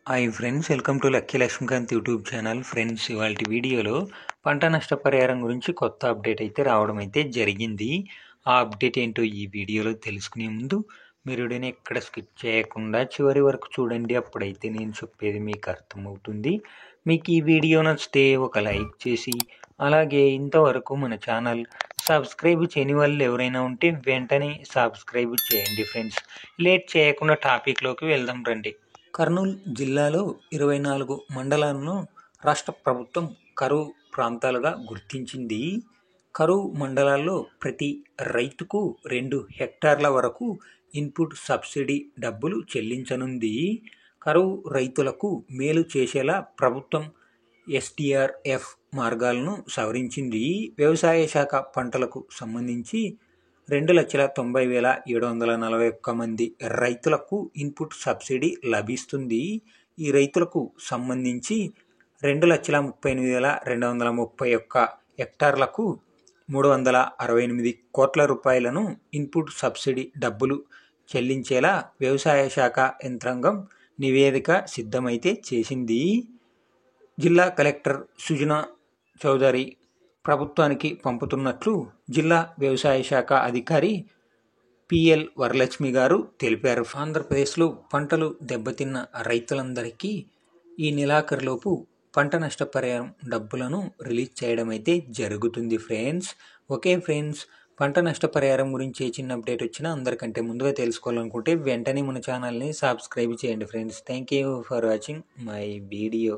Hi friends, welcome to Lucky Lakshmikanth YouTube channel. Friends, ఇవాళ వీడియోలో పంట నష్టపరిహారం గురించి కొత్త అప్డేట్ అయితే రావడం అయితే జరిగింది. ఆ అప్డేట్ ఏంటో ఈ వీడియోలో తెలుసుకునే ముందు మీరు వీడియోని ఎక్కడ స్కిప్ చేయకుండా చివరి వరకు చూడండి. అప్పుడైతే నేను చెప్పేది మీకు అర్థమవుతుంది. మీకు ఈ వీడియో నచ్చితే ఒక లైక్ చేసి, అలాగే ఇంతవరకు మన ఛానల్ సబ్స్క్రైబ్ చేయని వాళ్ళు ఎవరైనా ఉంటే వెంటనే సబ్స్క్రైబ్ చేయండి. ఫ్రెండ్స్, లేట్ చేయకుండా టాపిక్లోకి వెళ్దాం రండి. కర్నూలు జిల్లాలో 24 మండలాలను రాష్ట్ర ప్రభుత్వం కరువు ప్రాంతాలుగా గుర్తించింది. కరువు మండలాల్లో ప్రతి రైతుకు 2 హెక్టార్ల వరకు ఇన్పుట్ సబ్సిడీ డబ్బులు చెల్లించనుంది. కరువు రైతులకు మేలు చేసేలా ప్రభుత్వం ఎస్డిఆర్ఎఫ్ మార్గాలను సవరించింది. వ్యవసాయ శాఖ పంటలకు సంబంధించి 2,90,741 మంది రైతులకు ఇన్పుట్ సబ్సిడీ లభిస్తుంది. ఈ రైతులకు సంబంధించి 2,38,231 హెక్టార్లకు 368 కోట్ల రూపాయలను ఇన్పుట్ సబ్సిడీ డబ్బులు చెల్లించేలా వ్యవసాయ శాఖ యంత్రాంగం నివేదిక సిద్ధమైతే చేసింది. జిల్లా కలెక్టర్ సుజనా చౌదరి ప్రభుత్వానికి పంపుతున్నట్లు జిల్లా వ్యవసాయ శాఖ అధికారి పిఎల్ వరలక్ష్మి గారు తెలిపారు. ఆంధ్రప్రదేశ్లో పంటలు దెబ్బతిన్న రైతులందరికీ ఈ నెలాఖరులోపు పంట నష్టపరిహారం డబ్బులను రిలీజ్ చేయడం అయితే జరుగుతుంది. ఫ్రెండ్స్, ఓకే ఫ్రెండ్స్, పంట నష్టపరిహారం గురించి ఏ చిన్న అప్డేట్ వచ్చినా అందరికంటే ముందుగా తెలుసుకోవాలనుకుంటే వెంటనే మన ఛానల్ని సబ్స్క్రైబ్ చేయండి. Friends, thank you for watching my video.